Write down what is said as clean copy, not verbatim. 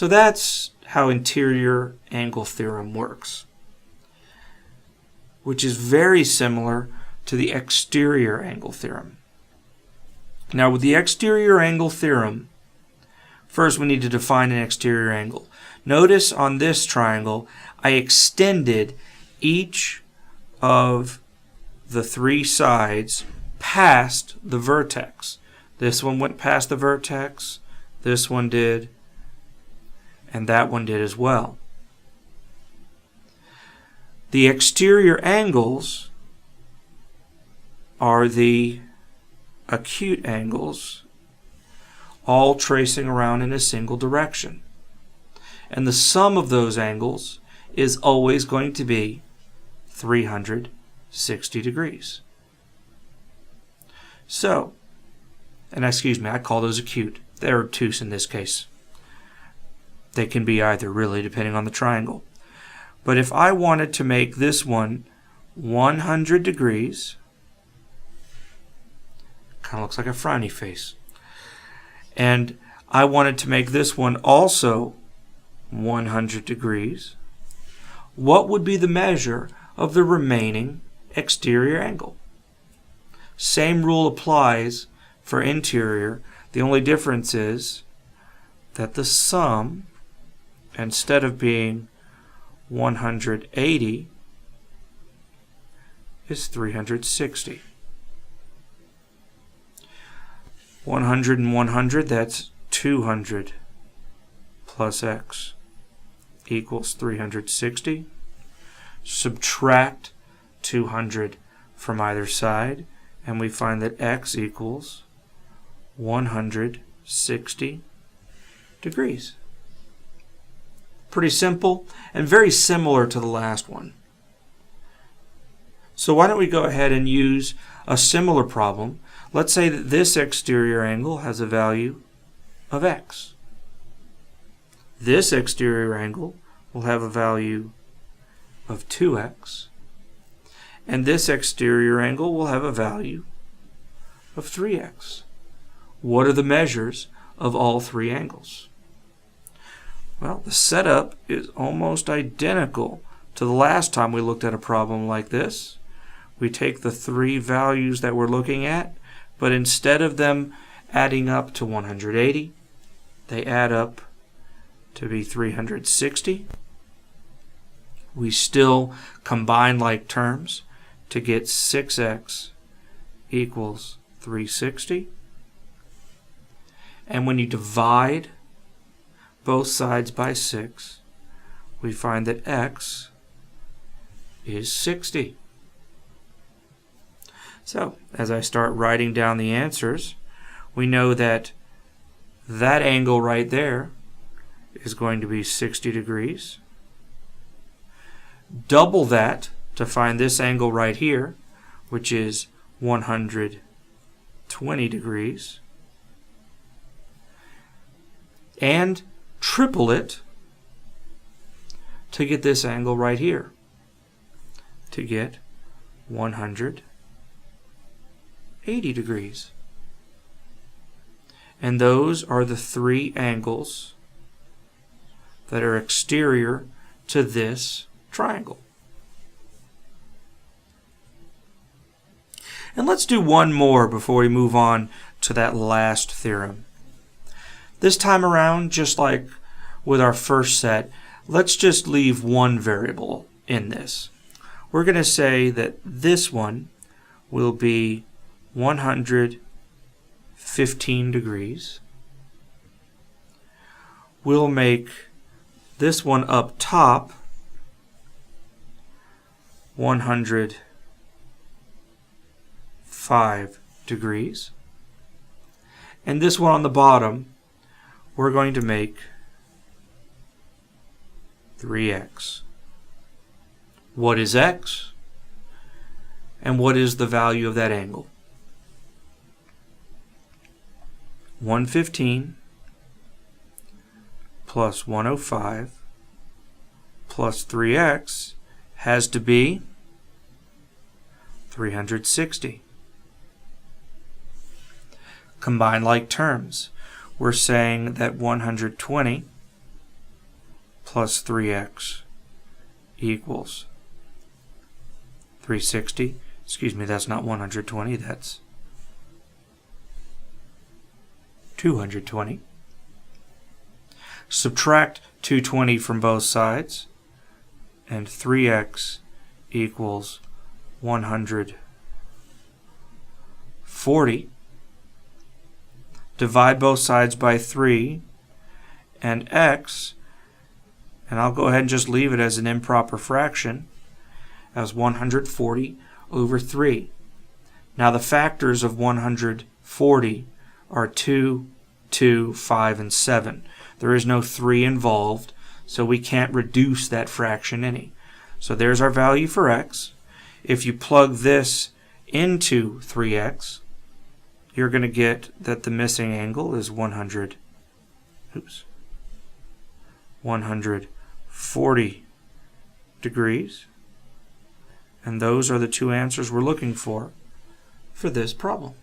So that's how interior angle theorem works, which is very similar to the exterior angle theorem. Now with the exterior angle theorem, first we need to define an exterior angle. Notice on this triangle, I extended each of the three sides past the vertex. This one went past the vertex, this one did, and that one did as well. The exterior angles are the acute angles, all tracing around in a single direction. And the sum of those angles is always going to be 360 degrees. So, and excuse me, I call those acute. They're obtuse in this case. They can be either, really, depending on the triangle. But if I wanted to make this one 100 degrees, kind of looks like a frowny face, and I wanted to make this one also 100 degrees, what would be the measure of the remaining exterior angle? Same rule applies for interior. The only difference is that the sum, instead of being 180, is 360. 100 and 100, that's 200 plus x equals 360. Subtract 200 from either side, and we find that x equals 160 degrees. Pretty simple and very similar to the last one. So why don't we go ahead and use a similar problem. Let's say that this exterior angle has a value of x. This exterior angle will have a value of 2x. And this exterior angle will have a value of 3x. What are the measures of all three angles? Well, the setup is almost identical to the last time we looked at a problem like this. We take the three values that we're looking at, but instead of them adding up to 180, they add up to be 360. We still combine like terms to get 6x equals 360. And when you divide both sides by 6, we find that x is 60. So, as I start writing down the answers, we know that that angle right there is going to be 60 degrees. Double that to find this angle right here, which is 120 degrees. And triple it to get this angle right here, to get 180 degrees. And those are the three angles that are exterior to this triangle. And let's do one more before we move on to that last theorem. This time around, just like with our first set, let's just leave one variable in this. We're going to say that this one will be 115 degrees. We'll make this one up top 105 degrees. And this one on the bottom, we're going to make 3x. What is x? And what is the value of that angle? 115 plus 105 plus 3x has to be 360. Combine like terms. We're saying that 120 plus 3x equals 360. Excuse me, that's not 120, that's 220. Subtract 220 from both sides, and 3x equals 140. Divide both sides by 3, and x, and I'll go ahead and just leave it as an improper fraction, as 140 over 3. Now the factors of 140 are 2, 2, 5, and 7. There is no 3 involved, so we can't reduce that fraction any. So there's our value for x. If you plug this into 3x, you're going to get that the missing angle is 140 degrees. And those are the two answers we're looking for this problem.